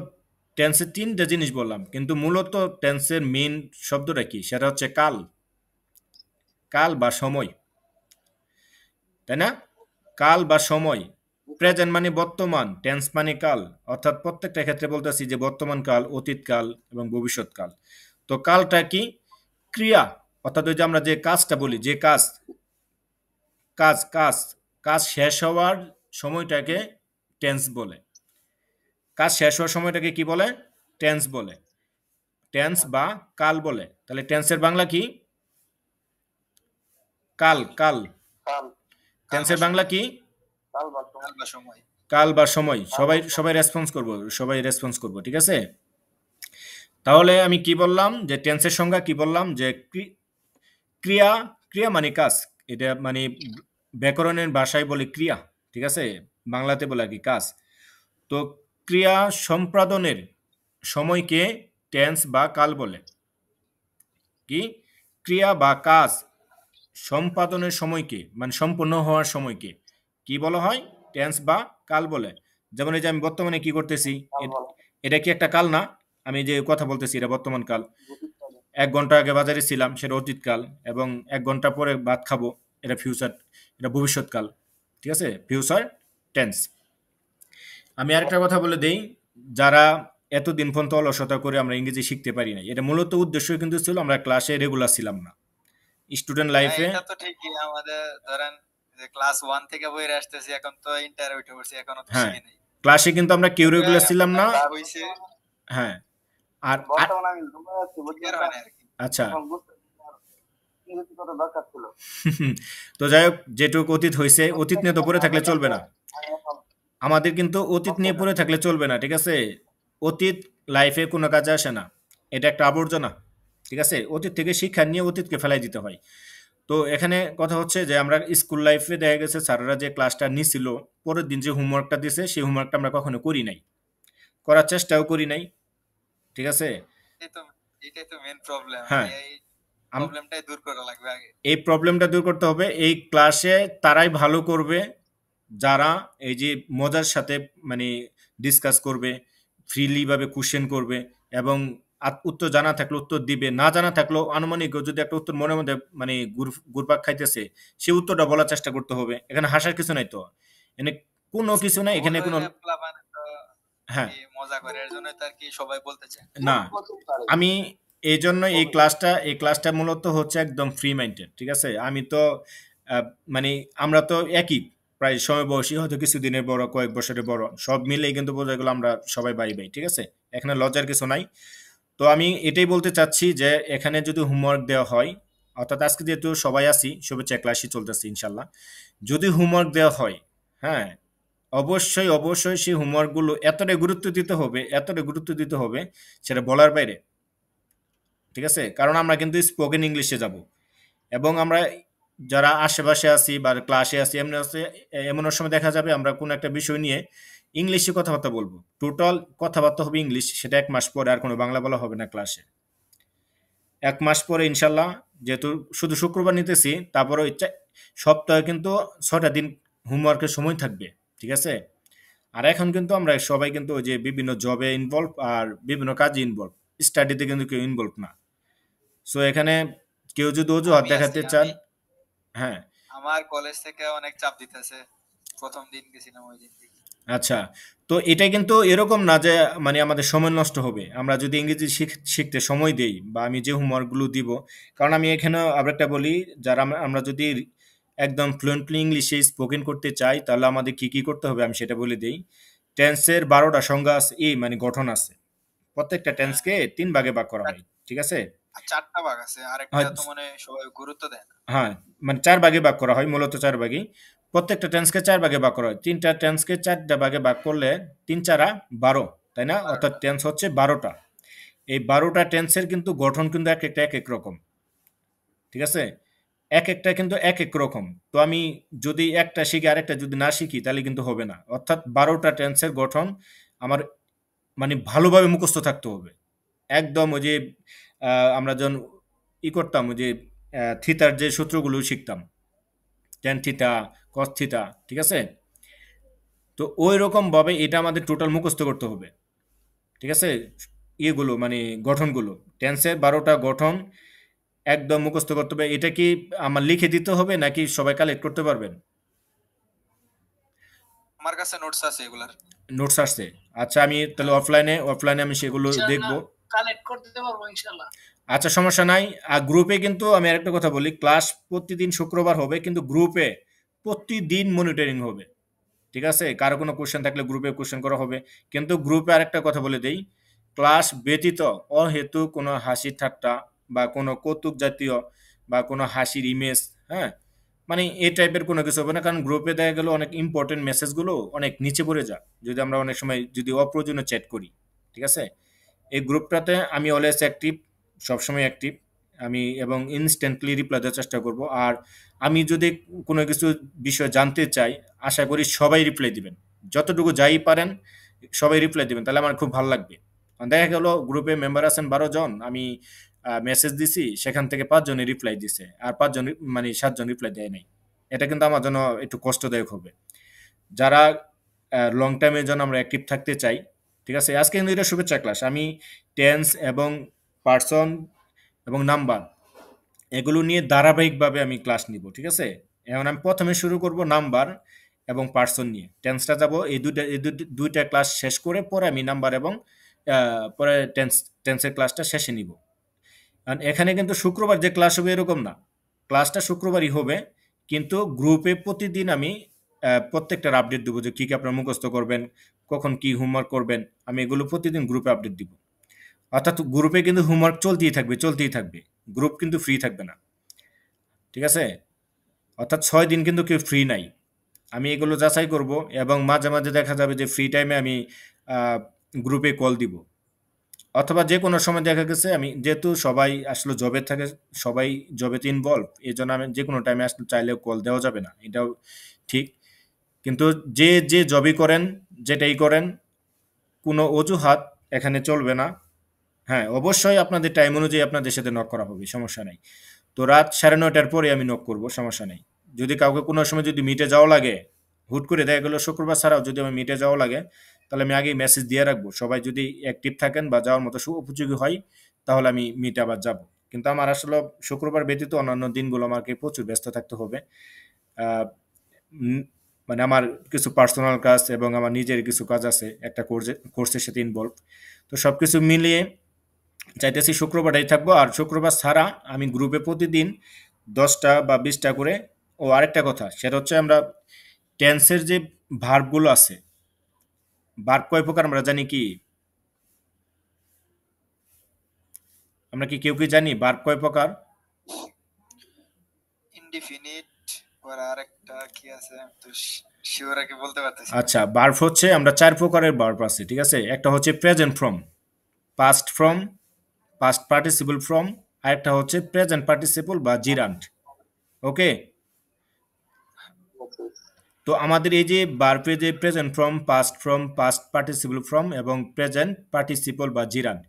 টেন্সের 3টে জিনিস বললাম, কিন্তু মূলত টেন্সের মেইন শব্দটা কি? সেটা হচ্ছে কাল, কাল বা সময়, তাই না? কাল বা সময়। প্রেজেন্ট মানে বর্তমান, টেন্স মানে কাল, অর্থাৎ প্রত্যেকটা ক্ষেত্রে বলতেছি যে বর্তমান কাল, অতীত কাল এবং ভবিষ্যৎ কাল। তো কালটা কি? ক্রিয়া, অর্থাৎ ওই যে আমরা যে কাজটা বলি, যে কাজ, কাজ কাজ কাজ শেষ হওয়ার সময়টাকে টেন্স বলে। কাজ শেষ হওয়ার সময়টাকে কি বলে? টেন্স বলে, টেন্স বা কাল বলে। তাহলে টেন্সের বাংলা কি? কাল। কাল। টেন্সের বাংলা কি? কাল বা সময়। সবাই রেসপন্স করব, ঠিক আছে? তাহলে আমি কি বললাম? যে টেন্সের সংজ্ঞা কি বললাম? যে ক্রিয়া, ক্রিয়া মানে কাজ। এটা মানে ব্যাকরণের ভাষায় বলে ক্রিয়া, ঠিক আছে? বাংলাতে বলে কি কাজ। তো ক্রিয়া সম্পাদনের সময়কে টেন্স বা কাল বলে। কি? ক্রিয়া বা কাজ সম্পাদনের সময়কে, মানে সম্পন্ন হওয়ার সময়কে কি বলা হয়? টেন্স বা কাল বলে। যেমন এই যে আমি বর্তমানে কি করতেছি, এটা কি একটা কাল না? আমি যে কথা বলতেছি, এটা বর্তমান কাল। 1 ঘন্টা আগে বাজারে ছিলাম, সেটা অতীতকাল, এবং 1 ঘন্টা পরে ভাত খাবো, এটা ফিউচার, এটা ভবিষ্যৎকাল, ঠিক আছে? Future tense. আমি আরেকটা কথা বলে দেই, যারা এতদিন পর্যন্ত অলসতা করে আমরা ইংরেজি শিখতে পারি না, এটা মূলত উদ্দেশ্য কিন্তু ছিল আমরা ক্লাসে রেগুলার ছিলাম না। স্টুডেন্ট লাইফে এটা তো ঠিকই, আমাদের ধরেন যে ক্লাস 1 থেকে বইরে আসতেছি, এখন তো ইন্টারে উঠে পড়ছি, এখনো তো হ্যাঁ, শিখি নাই। ক্লাসে কিন্তু আমরা কেউ রেগুলার ছিলাম না। যা হইছে হ্যাঁ, আর বর্তমানে আমি ঘুমায় আছি, বুঝছেন আচ্ছা, তো যাই হোক, যেটুক অতীত হয়েছে, অতীত নিয়ে তো পড়ে থাকলে চলবে না। আমাদের কিন্তু অতীত নিয়ে পড়ে থাকলে চলবে না, ঠিক আছে? অতীত লাইফে কোনো কাজে আসে না। এটা একটা আবর্জনা। ঠিক আছে? অতীত থেকে শিক্ষা নিয়ে অতীতকে ফেলাই দিতে হয়। তো এখানে কথা হচ্ছে যে আমরা স্কুল লাইফে দেখা গেছে স্যাররা যে ক্লাসটা নিছিল, পরের দিন যে হোমওয়ার্কটা দিছে সেই হোমওয়ার্কটা আমরা কখনো করি নাই। করার চেষ্টাও করি নাই। ঠিক আছে? এই তো এটাই তো মেন প্রবলেম। হ্যাঁ। এই আম প্রবলেমটাই দূর করা লাগবে আগে। এই প্রবলেমটা দূর করতে হবে। এই ক্লাসে তারাই ভালো করবে যারা এই যে মজার সাথে মানে ডিসকাস করবে, ফ্রিলি ভাবে কোশ্চেন করবে এবং উত্তর জানা থাকলে উত্তর দিবে, না জানা থাকলেও আনুমানিক যদি একটা উত্তর মনের মধ্যে মানে ঘুরপাক খাইতেছে, সে উত্তরটা বলার চেষ্টা করতে হবে। এখানে হাসার কিছু নাই তো, এখানে কোনো কিছু নাই, ভুল এখানে কোনো। হইলে প্লাবান তো হ্যাঁ। কি মজা করে, এর জন্য তো আর কি সবাই বলতে চায়। না, আমি এই জন্য এই ক্লাসটা মূলত হচ্ছে একদম ফ্রি মাইন্ডেড। ঠিক আছে? আমি তো আহ, মানে আমরা তো একই প্রায় সমবয়সী, হয়তো কিছুদিনের বড়, কয়েক বছরের বড়, সব মিলেই কিন্তু বোঝা গেল আমরা সবাই ভাই ভাই। ঠিক আছে? এখানে লজ্জার কিছু নাই। তো আমি এটাই বলতে চাচ্ছি যে এখানে যদি হোমওয়ার্ক দেওয়া হয়, অর্থাৎ আজকে যেহেতু সবাই আছি, শুভেচ্ছা ক্লাসই চলতেছে ইনশাল্লাহ, যদি হোমওয়ার্ক দেওয়া হয়, হ্যাঁ, অবশ্যই অবশ্যই সেই হোমওয়ার্কগুলো এতটাই গুরুত্ব দিতে হবে, এতটাই গুরুত্ব দিতে হবে, সেটা বলার বাইরে। ঠিক আছে? কারণ আমরা কিন্তু স্পোকেন ইংলিশে যাব এবং আমরা যারা আশেপাশে আছি বা ক্লাসে আছি, এমন সময় দেখা যাবে আমরা কোনো একটা বিষয় নিয়ে ইংলিশে কথাবার্তা বলবো, টোটাল কথাবার্তা হবে ইংলিশ, সেটা 1 মাস পরে আর কোনো বাংলা বলা হবে না ক্লাসে। 1 মাস পরে ইনশাল্লাহ, যেহেতু শুধু শুক্রবার নিতেছি, তারপরে সপ্তাহে কিন্তু 6টা দিন হোমওয়ার্কের সময় থাকবে। ঠিক আছে? আর এখন কিন্তু আমরা সবাই কিন্তু ওই যে বিভিন্ন জবে ইনভলভ আর বিভিন্ন কাজে ইনভলভ, স্টাডিতে কিন্তু কেউ ইনভলভ না। সো এখানে কেউ যদি অজুহাত আমি আছি, দেখাতে চান। হ্যাঁ। আমার কলেজ থেকে অনেক চাপ দিতেছে। প্রথম দিন গেছিলাম ওই দিন থেকে। আচ্ছা। তো এটা কিন্তু এরকম না যে মানে আমাদের সময় নষ্ট হবে আমরা যদি ইংরেজি শিখতে সময় দেই বা আমি যে হোমওয়ার্কগুলো দিব। কারণ আমি এখানে আরেকটা বলি, যারা আমরা যদি একদম ফ্লুয়েন্টলি ইংলিশে স্পোকেন করতে চাই, তাহলে আমাদের কি কি করতে হবে আমি সেটা বলে দেই। টেন্সের 12টা সংজ্ঞা আছে, মানে গঠন আছে। প্রত্যেকটা হ্যাঁ, টেন্সকে 3 ভাগে ভাগ করা হয়। ঠিক আছে? আর 4টা ভাগ আছে। আরেকটা হয়। তো মনে হয় সবাই গুরুত্ব দেয় না। হ্যাঁ, মানে 4 ভাগে ভাগ করা হয়, মূলত 4 ভাগই। প্রত্যেকটা টেন্সকে 4 ভাগে ভাগ করা হয়। 3টা টেন্সকে 4টা ভাগে ভাগ করলে 3 4 12, তাই না? অর্থাৎ 12টা। টেন্স হচ্ছে 12টা। এই 12টা টেন্সের কিন্তু গঠন কিন্তু এক একটা এক এক রকম। ঠিক আছে? এক একটা কিন্তু এক এক রকম। তো আমি যদি একটা শিখি আরেকটা যদি না শিখি তাহলে কিন্তু হবে না। অর্থাৎ 12টা টেন্সের গঠন আমার মানে ভালোভাবে মুখস্থ থাকতে হবে। একদম ওই যে আমরা যখন করতাম, ওই যে থিতার যে সূত্রগুলো শিখতাম, ট্যান থিতা, কস থিতা। ঠিক আছে? তো ওই রকম ভাবে এটা আমাদের টোটাল মুখস্থ করতে হবে। ঠিক আছে? ইয়েগুলো মানে গঠনগুলো, টেন্সের 12টা গঠন একদম মুখস্থ করতে হবে। এটা কি আমার লিখে দিতে হবে নাকি সবাই কালেক্ট করতে পারবেন? আমার কাছে নোটস আছে এগুলার। নোটস আসছে? আচ্ছা, আমি তাহলে হ্যাঁ। অফলাইনে আমি সেগুলো দেখব। ইনশাআল্লাহ কালেক্ট করতে পারবো ইনশাআল্লাহ। আচ্ছা, সমস্যা নাই। আর গ্রুপে কিন্তু আমি আরেকটা কথা বলি, ক্লাস প্রতিদিন শুক্রবার হবে, কিন্তু গ্রুপে প্রতিদিন মনিটরিং হবে। ঠিক আছে? কারো কোনো কোশ্চেন থাকলে গ্রুপে কোশ্চেন করা হবে। কিন্তু গ্রুপে আরেকটা কথা বলে দেই, ক্লাস ব্যতীত অহেতুক কোনো হাসি ঠাট্টা বা কোনো কৌতুক জাতীয় বা কোনো হাসির ইমেজ, হ্যাঁ, মানে এই টাইপের কোনো কিছু হবে না। কারণ গ্রুপে দেখা গেল অনেক ইম্পর্টেন্ট মেসেজগুলো অনেক নিচে পড়ে যায় যদি আমরা অনেক সময় যদি অপ্রয়োজনীয় চ্যাট করি। ঠিক আছে? এই গ্রুপটাতে আমি অলওয়েজ অ্যাক্টিভ, সবসময় অ্যাক্টিভ আমি, এবং ইনস্ট্যান্টলি রিপ্লাই দেওয়ার চেষ্টা করব। আর আমি যদি কোনো কিছু বিষয় জানতে চাই, আশা করি সবাই রিপ্লাই দিবেন। যতটুকু যাই পারেন সবাই রিপ্লাই দিবেন, তাহলে আমার খুব ভালো লাগবে। কারণ দেখা গেল গ্রুপে মেম্বার আছেন 12 জন, আমি মেসেজ দিছি, সেখান থেকে 5 জনই রিপ্লাই দিছে আর 5 জন মানে 7 জন রিপ্লাই দেয় নাই। এটা কিন্তু আমার জন্য একটু কষ্টদায়ক হবে। যারা লং টাইমের জন্য আমরা অ্যাক্টিভ থাকতে চাই। ঠিক আছে? আজকে কিন্তু এটা শুভেচ্ছা ক্লাস। আমি টেন্স এবং পার্সন এবং নাম্বার এগুলো নিয়ে ধারাবাহিকভাবে আমি ক্লাস নিব। ঠিক আছে? এখন আমি প্রথমে শুরু করব নাম্বার এবং পার্সন নিয়ে, টেন্সটা যাব এই দুইটা ক্লাস শেষ করে পরে আমি নাম্বার এবং পরে টেন্সের ক্লাসটা শেষে নিব। কারণ এখানে কিন্তু শুক্রবার যে ক্লাস হবে এরকম না, ক্লাসটা শুক্রবারই হবে, কিন্তু গ্রুপে প্রতিদিন আমি প্রত্যেকটার আপডেট দেবো যে কী কী আপনারা মুখস্থ করবেন, কখন কি হোমওয়ার্ক করবেন, আমি এগুলো প্রতিদিন গ্রুপে আপডেট দিব। অর্থাৎ গ্রুপে কিন্তু হোমওয়ার্ক চলতেই থাকবে, চলতেই থাকবে। গ্রুপ কিন্তু ফ্রি থাকবে না। ঠিক আছে? অর্থাৎ 6 দিন কিন্তু কেউ ফ্রি নাই। আমি এগুলো যাচাই করব এবং মাঝে, মাঝে দেখা যাবে যে ফ্রি টাইমে আমি আ গ্রুপে কল দিব। অথবা যেকোনো সময় দেখা গেছে আমি যেহেতু সবাই আসলে জবে থাকে, সবাই জবেতে ইনভলভ। এজন্য আমি যেকোনো টাইমে আসলে চাইলেও কল দেওয়া যাবে না। এটাও ঠিক। কিন্তু যে জবই করেন, যেটাই করেন, কোনো অজুহাত এখানে চলবে না। হ্যাঁ, অবশ্যই আপনাদের টাইম অনুযায়ী আপনাদের সাথে নক করা হবে, সমস্যা নাই। তো রাত 9:30টার পরে আমি নক করব, সমস্যা নাই। যদি কাউকে কোনো সময় যদি মিটে যাওয়া লাগে, হুট করে দেখা গেল শুক্রবার ছাড়াও যদি আমার মিটে যাওয়া লাগে, তাহলে আমি আগেই মেসেজ দিয়ে রাখবো। সবাই যদি অ্যাক্টিভ থাকেন বা যাওয়ার মতো উপযোগী হয়, তাহলে আমি মিটে আবার যাব। কিন্তু আমার আসলে শুক্রবার ব্যতীত অন্যান্য দিনগুলো আমাকে প্রচুর ব্যস্ত থাকতে হবে। আহ, উম, মানে আমার কিছু পার্সোনাল কাজ এবং আমার নিজের কিছু কাজ আছে একটা কোর্সের সাথে ইনভলভ। তো সবকিছু মিলিয়ে চাইতেছি শুক্রবারটাই থাকবো। আর শুক্রবার ছাড়া আমি গ্রুপে প্রতিদিন 10টা বা 20টা করে। ও আরেকটা কথা, সেটা হচ্ছে আমরা টেন্সের যে ভার্বগুলো আছে, ভার্ব কয় প্রকার আমরা জানি কি? আমরা কি কেউ কি জানি ভার্ব কয় প্রকার? ইনডিফিনিট আর আরেকটা কি আছে, আমি তো শিওর কি বলতে পারতেছি না। আচ্ছা, ভার্ব হচ্ছে আমরা 4 প্রকারের ভার্ব আছে, ঠিক আছে? একটা হচ্ছে present form, past form, past participle form, আর একটা হচ্ছে প্রেজেন্ট পার্টিসিপল বা জিরান্ট। ওকে? তো আমাদের এই যে ভার্বে যে present form, past participle form এবং প্রেজেন্ট পার্টিসিপল বা জিরান্ট,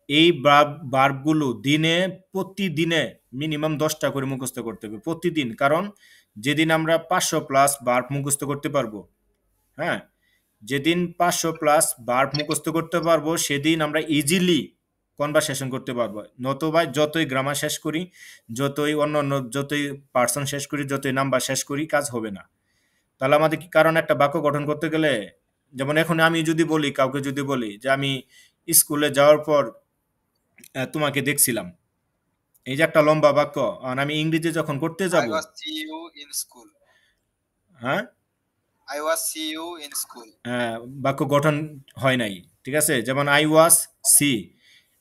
এই ভার্বগুলো প্রতিদিনে মিনিমাম 10টা করে মুখস্থ করতে হবে প্রতিদিন। কারণ যেদিন আমরা 500 প্লাস ভার্ব মুখস্থ করতে পারবো, হ্যাঁ, যেদিন 500 প্লাস ভার্ব মুখস্থ করতে পারবো সেদিন আমরা ইজিলি কনভারসেশন করতে পারবো। নতুবা যতই গ্রামার শেষ করি, যতই পার্সন শেষ করি, যতই নাম্বার শেষ করি, কাজ হবে না। তাহলে আমাদের কি, কারণ একটা বাক্য গঠন করতে গেলে, যেমন এখন আমি যদি বলি, কাউকে যদি বলি যে আমি স্কুলে যাওয়ার পর তোমাকে দেখছিলাম, এই যে একটা লম্বা বাক্য, আর আমি ইংরেজি যখন করতে আই যাব, was see you in school. হ্যাঁ, I was see you in school. বাক্য গঠন হয় নাই, ঠিক আছে? যেমন আই ওয়াজ সি,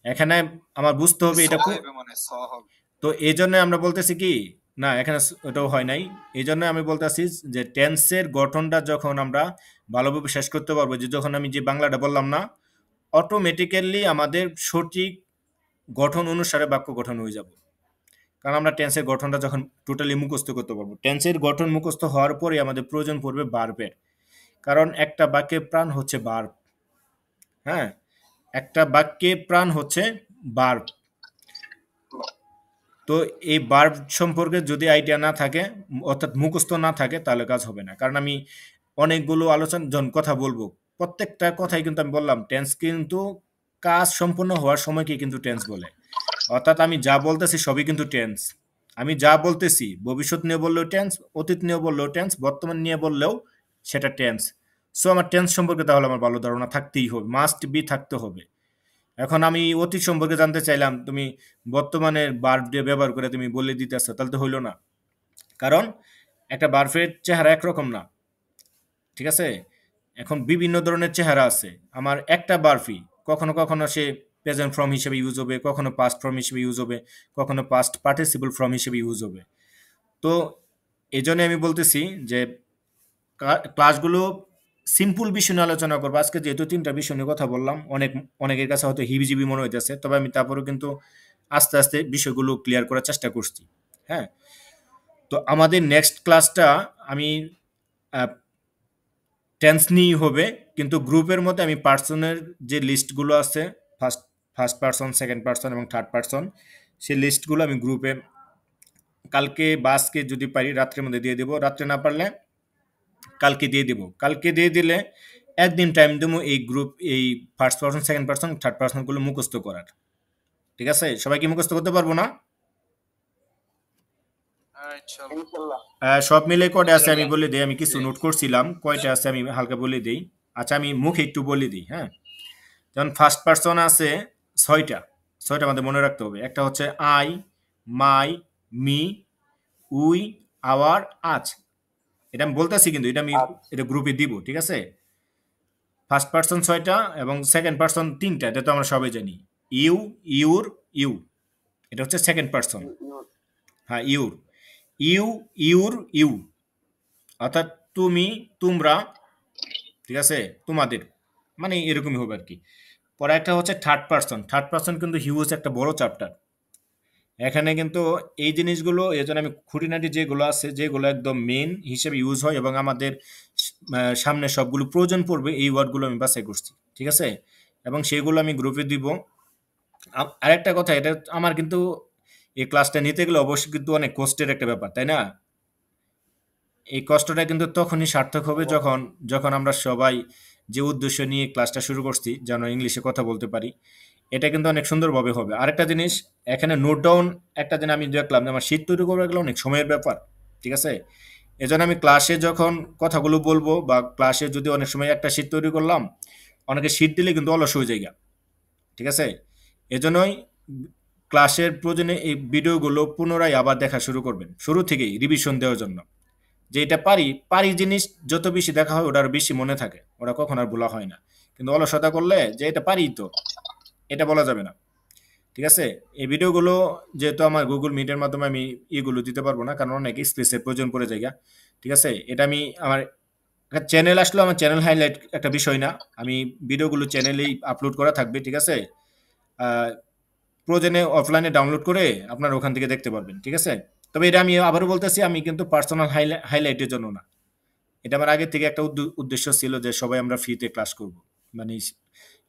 এখানে আমার বুঝতে হবে স এটা হবে, মানে স হবে। তো এই জন্য আমরা বলতেছি কি, না এখানে ওটাও হয় নাই। এই জন্য আমি বলতেছি যে টেন্সের গঠনটা যখন আমরা ভালোভাবে শেষ করতে পারবো, যে যখন আমি যে বাংলাটা বললাম না, অটোমেটিক্যালি আমাদের সঠিক গঠন অনুসারে বাক্য গঠন হয়ে যাব। কারণ আমরা টেন্সের গঠনটা যখন টোটালি মুখস্থ করতে পারবো, টেন্সের গঠন মুখস্থ হওয়ার পরে আমাদের প্রয়োজন পড়বে ভার্বের। কারণ একটা বাক্যের প্রাণ হচ্ছে ভার্ব। হ্যাঁ, একটা বাক্যে প্রাণ হচ্ছে ভার্ব। তো এই ভার্ব সম্পর্কে যদি আইডিয়া না থাকে, অর্থাৎ মুখস্থ না থাকে, তাহলে কাজ হবে না। কারণ আমি অনেকগুলো আলোচনা যখন কথা বলবো, প্রত্যেকটা কথাই কিন্তু আমি বললাম টেন্স কিন্তু কাজ সম্পূর্ণ হওয়ার সময়কে কিন্তু টেন্স বলে। অর্থাৎ আমি যা বলতেছি সবই কিন্তু টেন্স। আমি যা বলতেছি ভবিষ্যৎ নিয়ে বললেও টেন্স, অতীত নিয়ে বললেও টেন্স, বর্তমান নিয়ে বললেও সেটা টেন্স। সো আমার টেন্স সম্পর্কে তাহলে আমার ভালো ধারণা থাকতেই হবে, মাস্ট বি থাকতে হবে। এখন আমি অতীত সম্পর্কে জানতে চাইলাম, তুমি বর্তমানের ভার্ব দিয়ে ব্যবহার করে তুমি বলে দিতেছো, তাহলে তো হইলো না। কারণ একটা ভার্বের চেহারা একরকম না, ঠিক আছে? এখন বিভিন্ন ধরনের চেহারা আছে। আমার একটা ভার্বই কখনো কখনো সে প্রেজেন্ট ফর্ম হিসেবে ইউজ হবে, কখনো পাস্ট ফর্ম হিসেবে ইউজ হবে, কখনো পাস্ট পার্টিসিপল ফর্ম হিসেবে ইউজ হবে। তো এই জন্য আমি বলতেছি যে ক্লাসগুলো সিম্পল বিষয় নিয়ে আলোচনা করবো। আজকে যেহেতু 3টা বিষয় নিয়ে কথা বললাম, অনেকের কাছে হয়তো হিবিজিবি মনে হইতেছে, তবে আমি তারপরেও কিন্তু আস্তে আস্তে বিষয়গুলো ক্লিয়ার করার চেষ্টা করছি। হ্যাঁ, তো আমাদের নেক্সট ক্লাসটা আমি টেন্স নিয়েই হবে, কিন্তু গ্রুপের মধ্যে আমি পার্সনের যে লিস্টগুলো আছে, first first person, second person এবং থার্ড পার্সন, সেই লিস্টগুলো আমি গ্রুপে কালকে বা আজকে যদি পারি রাত্রের মধ্যে দিয়ে দেবো, রাত্রে না পারলে কালকে দিয়ে দিব। কালকে দিয়ে দিলে একদিন টাইম দেবো এই first person, second person, third পার্সনগুলো মুখস্থ করার। ঠিক আছে? সবাই কি মুখস্থ করতে পারবো না? সব মিলে কয়টা আছে আমি বলে দিই, আমি কিছু নোট করছিলাম কয়টা আছে আমি হালকা বলে দিই। আচ্ছা, আমি মুখে একটু বলে দিই। হ্যাঁ, যেমন ফার্স্ট পার্সন আছে 6টা, 6টা আমাদের মনে রাখতে হবে। একটা হচ্ছে I, my, me, we, our, us. এটা আমি বলতেছি, কিন্তু এটা গ্রুপে দিব, ঠিক আছে? ফার্স্ট পার্সন 6টা এবং সেকেন্ড পার্সন 3টা, এটা তো আমরা সবাই জানি। ইউ, ইউর, ইউ, এটা হচ্ছে সেকেন্ড পার্সন। হ্যাঁ, ইউর। ইউ, ইউর, ইউ, অর্থাৎ তুমি, তোমরা, ঠিক আছে, তোমাদের, মানে এরকমই হবে আর কি। পরে একটা হচ্ছে থার্ড পার্সন। থার্ড পার্সন কিন্তু হিউজ একটা বড় চ্যাপ্টার। এখানে কিন্তু এই জিনিসগুলো, এই জন্য আমি খুঁটিনাটি যেগুলো আছে, যেগুলো একদম মেন হিসেবে ইউজ হয় এবং আমাদের সামনে সবগুলো প্রয়োজন পড়বে, এই ওয়ার্ডগুলো আমি বাছাই করছি, ঠিক আছে, এবং সেগুলো আমি গ্রুপে দিব। আরেকটা কথা, এটা আমার কিন্তু এই ক্লাসটা নিতে গেলে অবশ্যই কিন্তু অনেক কষ্টের একটা ব্যাপার, তাই না? এই কষ্টটা কিন্তু তখনই সার্থক হবে যখন যখন আমরা সবাই যে উদ্দেশ্য নিয়ে ক্লাসটা শুরু করছি, যেন ইংলিশে কথা বলতে পারি, এটা কিন্তু অনেক সুন্দরভাবে হবে। আরেকটা জিনিস, এখানে নোট ডাউন, একটা জিনিস আমি দেখলাম যে আমার শীট তৈরি করে গেলে অনেক সময়ের ব্যাপার, ঠিক আছে। এজন্য আমি ক্লাসে যখন কথাগুলো বলবো, বা ক্লাসে যদি অনেক সময় একটা শীট তৈরি করলাম, অনেকে শীট দিলে কিন্তু অলস হয়ে যায়, ঠিক আছে। এজন্যই ক্লাসের প্রয়োজনে এই ভিডিওগুলো পুনরায় আবার দেখা শুরু করবেন, শুরু থেকেই রিভিশন দেওয়ার জন্য। যে এটা পারি পারি জিনিস যত বেশি দেখা হয়, ওটা আরো বেশি মনে থাকে, ওটা কখন আর বলা হয় না। কিন্তু অলসতা করলে যে এটা পারি তো, এটা বলা যাবে না, ঠিক আছে। এই ভিডিওগুলো যেহেতু আমার গুগল মিটের মাধ্যমে আমি এগুলো দিতে পারবো না, কারণ অনেক স্পেসের প্রয়োজন পড়ে যায়, ঠিক আছে। এটা আমি আমার চ্যানেল আসলে, আমার চ্যানেল হাইলাইট একটা বিষয় না, আমি ভিডিওগুলো চ্যানেলেই আপলোড করা থাকবে, ঠিক আছে। প্রয়োজনে অফলাইনে ডাউনলোড করে আপনারা ওখান থেকে দেখতে পারবেন, ঠিক আছে। তবে এটা আমি আবারও বলতেছি, আমি কিন্তু পার্সোনাল হাইলাইটের জন্য না, এটা আমার আগে থেকে একটা উদ্দেশ্য ছিল যে সবাই আমরা ফ্রিতে ক্লাস করব, মানে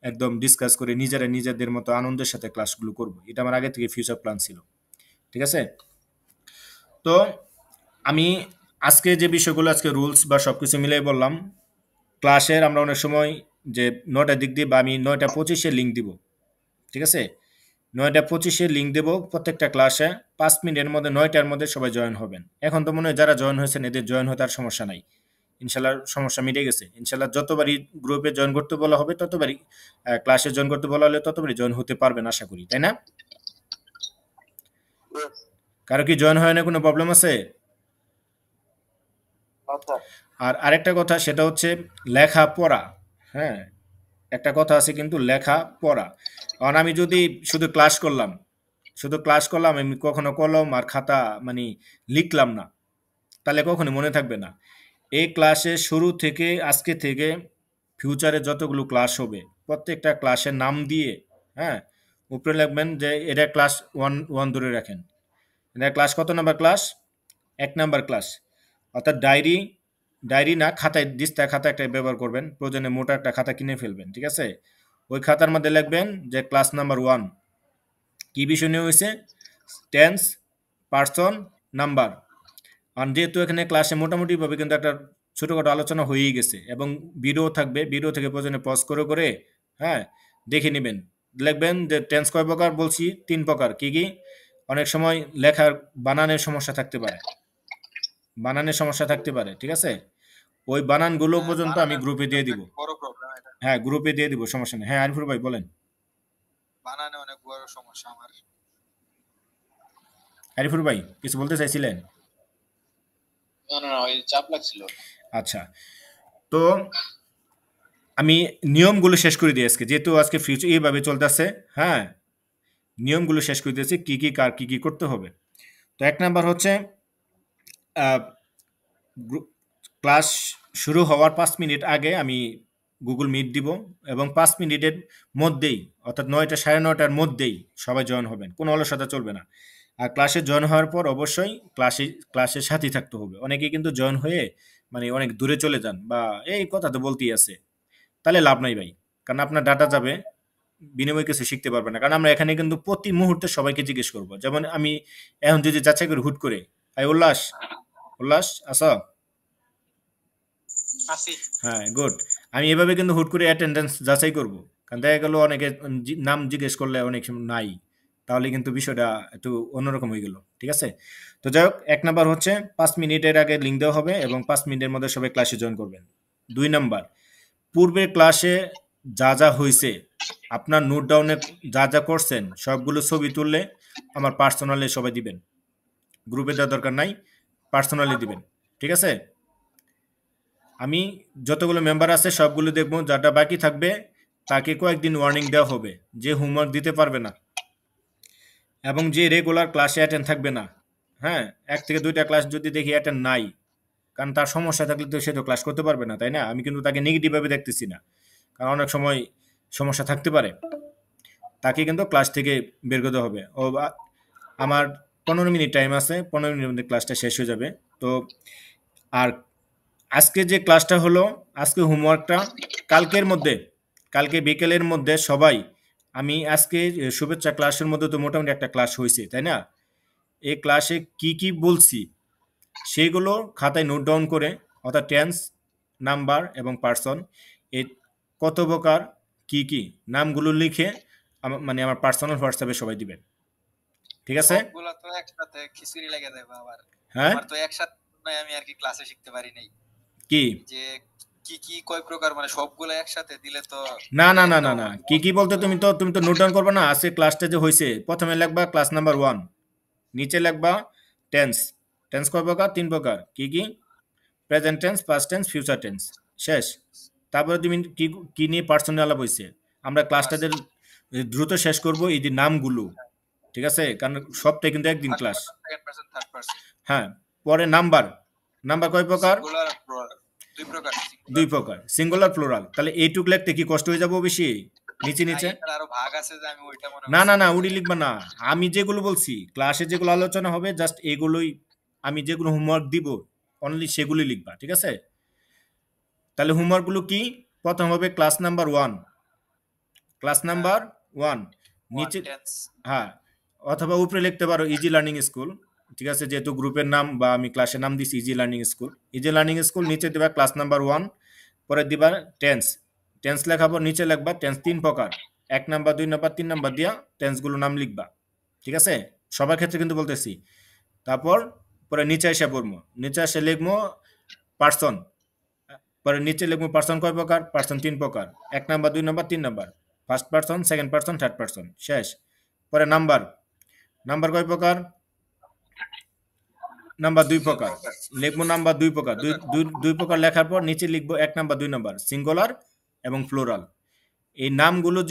একদম ডিসকাস করে নিজেরা নিজেদের মতো আনন্দের সাথে ক্লাসগুলো করব, এটা আমার আগে থেকে ফিউচার প্ল্যান ছিল, ঠিক আছে। তো আমি আজকে যে বিষয়গুলো, আজকে রুলস বা সব কিছু মিলাই বললাম, ক্লাসের আমরা অনেক সময় যে 9টার দিক দিয়ে, বা আমি 9:25 লিঙ্ক দিব, ঠিক আছে, 9:25 লিঙ্ক দেবো প্রত্যেকটা ক্লাসে। 5 মিনিটের মধ্যে 9টার মধ্যে সবাই জয়েন হবেন। এখন তো মনে হয় যারা জয়েন হয়েছেন এদের জয়েন হতে আর সমস্যা নাই, ইনশাল্লাহ সমস্যা মিটে গেছে। ইনশাল্লাহ যতবারই গ্রুপে জয়েন করতে বলা হবে ততবারই, ক্লাসে জয়েন করতে বলা হলে ততবারই জয়েন হতে পারবেন আশা করি, তাই না? কারো কি জয়েন হয় না, কোনো প্রবলেম আছে? আর আরেকটা কথা, সেটা হচ্ছে লেখা পড়া। হ্যাঁ, একটা কথা আছে কিন্তু, লেখা পড়া। কারণ আমি যদি শুধু ক্লাস করলাম, আমি কখনো কলম আর খাতা মানে লিখলাম না, তাহলে কখনো মনে থাকবে না। এই ক্লাসে শুরু থেকে, আজকে থেকে ফিউচারে যতগুলো ক্লাস হবে, প্রত্যেকটা ক্লাসের নাম দিয়ে, হ্যাঁ, উপরে লিখবেন যে এটা ক্লাস 1 ধরে রাখেন, এটা ক্লাস কত নাম্বার ক্লাস, 1 নাম্বার ক্লাস। অর্থাৎ ডায়েরি না, খাতায়, দিস্তা খাতা একটা ব্যবহার করবেন, প্রয়োজনে মোটা একটা খাতা কিনে ফেলবেন, ঠিক আছে। ওই খাতার মধ্যে লিখবেন যে ক্লাস নাম্বার 1 কি বিষয় নিয়ে হয়েছে, টেন্স, পার্সন, নাম্বার। আর যেহেতু এখানে ক্লাসে মোটামুটিভাবে কিন্তু একটা ছোটোখাটো আলোচনা হয়েই গেছে, এবং ভিডিও থাকবে, ভিডিও থেকে প্রয়োজনে পজ করে করে, হ্যাঁ, দেখে নেবেন। লিখবেন যে টেন্স কয় প্রকার বলছি, 3 প্রকার। কি কি? অনেক সময় লেখার বানানের সমস্যা থাকতে পারে, ঠিক আছে। ওই বানানগুলো পর্যন্ত আমি বানানের গ্রুপে দিয়ে দিব। বড় প্রবলেম এটা। হ্যাঁ, গ্রুপে দিয়ে দিব, সমস্যা নেই। হ্যাঁ, আরিফুর ভাই বলেন। বানানে অনেক বড় সমস্যা আমার। আরিফুর ভাই কিছু বলতে চাইছিলেন? না, ওই চাপ লাগছিল। আচ্ছা, তো আমি নিয়মগুলো শেষ করে দিই আজকে, যেহেতু আজকে ফিউচার এইভাবে চলতেছে। হ্যাঁ, নিয়মগুলো শেষ করে দিয়েছি, কি কি কার কি কি করতে হবে। তো 1 নাম্বার হচ্ছে ক্লাস শুরু হওয়ার 5 মিনিট আগে আমি গুগল মিট দিব, এবং 5 মিনিটের মধ্যেই, অর্থাৎ 9টা, 9:30টার মধ্যেই সবাই জয়েন হবেন, কোনো অলসতা চলবে না। আর ক্লাসে জয়েন হওয়ার পর অবশ্যই ক্লাসের সাথেই থাকতে হবে। অনেকেই কিন্তু জয়েন হয়ে মানে অনেক দূরে চলে যান, বা এই কথা তো বলতেই আছে, তাহলে লাভ নাই ভাই, কারণ আপনার ডাটা যাবে, বিনিময়ে কিছু শিখতে পারবে না। কারণ আমরা এখানে কিন্তু প্রতি মুহূর্তে সবাইকে জিজ্ঞেস করবো। যেমন আমি এখন যদি যাচাই করি হুট করে, উল্লাস, আসো, আসি। হ্যাঁ, গুড। আমি এভাবে কিন্তু হুট করে অ্যাটেন্ডেন্স যাচাই করব, কারণ দেখা গেল অনেকে নাম জিজ্ঞেস করলে অনেক সময় নাই, তাহলে কিন্তু বিষয়টা একটু অন্যরকম হয়ে গেল, ঠিক আছে। তো যাই হোক, 1 নাম্বার হচ্ছে 5 মিনিটের আগে লিঙ্ক দেওয়া হবে, এবং 5 মিনিটের মধ্যে সবাই ক্লাসে জয়েন করবেন। 2 নাম্বার, পূর্বের ক্লাসে যা যা হয়েছে, আপনার নোট ডাউনে যা যা করছেন সবগুলো ছবি তুললে আমার পার্সোনালি সবাই দিবেন, গ্রুপে দেওয়ার দরকার নাই, পার্সোনালি দিবেন, ঠিক আছে। আমি যতগুলো মেম্বার আছে সবগুলো দেখবো, যাটা বাকি থাকবে তাকে কয়েকদিন ওয়ার্নিং দেওয়া হবে যে হোমওয়ার্ক দিতে পারবে না, এবং যে রেগুলার ক্লাসে অ্যাটেন্ড থাকবে না, হ্যাঁ, ১ থেকে ২টা ক্লাস যদি দেখি অ্যাটেন্ড নাই, কারণ তার সমস্যা থাকলে তো সে তো ক্লাস করতে পারবে না, তাই না? আমি কিন্তু তাকে নেগেটিভ ভাবে দেখতেছি না। কারণ অনেক সময় সমস্যা থাকতে পারে। তাকে কিন্তু ক্লাস থেকে বের করতে হবে। আমার ১৫ মিনিট টাইম আছে, ১৫ মিনিটের মধ্যে ক্লাসটা শেষ হয়ে যাবে। তো আর আজকে যে ক্লাসটা হলো, আজকে হোমওয়ার্কটা কালকে বিকেলের মধ্যে সবাই, আমি আজকে শুভেচ্ছা ক্লাসের মধ্যে তো মোটামুটি একটা ক্লাস হয়েছে, তাই না? এই ক্লাসে কি কি বলছি সেইগুলো খাতায় নোট ডাউন করে, অর্থাৎ টেন্স, নাম্বার এবং পার্সন, এই কত প্রকার কি কি নামগুলো লিখে মানে আমার পার্সোনাল হোয়াটসঅ্যাপে সবাই দিবেন, ঠিক আছে? সবগুলা তো একসাথে খিচুড়ি লেগে দেবে আবার। হ্যাঁ, আমার তো একসাথে নয়, আমি আর কি ক্লাসে শিখতে পারি নাই কি যে কি কি কয় প্রকার, মানে সবগুলো একসাথে দিলে তো না না না না না কি কি বলতে তুমি তো নোট ডাউন করবে না। আজকে ক্লাসটা যে হয়েছে, প্রথমে লিখবা ক্লাস নাম্বার 1, নিচে লিখবা টেন্স। টেন্স কয় প্রকার? 3 প্রকার। কি কি? Present tense, past tense, future tense. শেষ। তারপরে তুমি কি কি নিয়ে পার্সোনাল আলাপ হয়েছে। আমরা ক্লাসটা দ্রুত শেষ করব এই যে নামগুলো, ঠিক আছে? কারণ সবটাই কিন্তু একদিন class. Second person third person হ্যাঁ, পরে নাম্বার কয় প্রকার? সিঙ্গুলার প্লুরাল দুই প্রকার। 2 প্রকার, সিঙ্গুলার প্লুরাল। তাহলে এইটুক লিখতে কি কষ্ট হয়ে যাবো বেশি? নিচে নিচে আরো ভাগ আছে যে আমি ওইটা মনে না না না উড়ি লিখবা না। আমি যেগুলো বলছি ক্লাসে যেগুলো আলোচনা হবে, জাস্ট এগুলোই, আমি যেগুলো হোমওয়ার্ক দিব অনলি সেগুলোই লিখবা, ঠিক আছে? তাহলে হোমওয়ার্কগুলো কি? প্রথম হবে ক্লাস নাম্বার 1, ক্লাস নাম্বার 1 নিচে, টেন্স হ্যাঁ, অথবা উপরে লিখতে পারো ইজি লার্নিং স্কুল, ঠিক আছে? যেহেতু গ্রুপের নাম বা আমি ক্লাসের নাম দিছি easy learning school. Easy learning school নিচে দিবা ক্লাস নাম্বার 1, পরে দিবা টেন্স। টেন্স লেখার পর নিচে লিখবা টেন্স 3 প্রকার, 1 নাম্বার 2 নাম্বার 3 নাম্বার দিয়া টেন্সগুলো নাম লিখবা, ঠিক আছে? সবার ক্ষেত্রে কিন্তু বলতেছি। তারপর পরে নিচে এসে পড়বো, নিচে এসে লিখবো পার্সন। পরে নিচে লিখবো পার্সন কয় প্রকার? পার্সন 3 প্রকার, 1 number 2 number 3 number, first person, second person, third person. শেষ। পরে নাম্বার কয় প্রকার? নাম্বার 2 প্রকার। লিখবো নাম্বার 2 প্রকার, দুই প্রকার লেখার পর নিচে লিখবো 1 নাম্বার 2 নাম্বার, সিঙ্গুলার এবং প্লুরাল। এই নামগুলো যে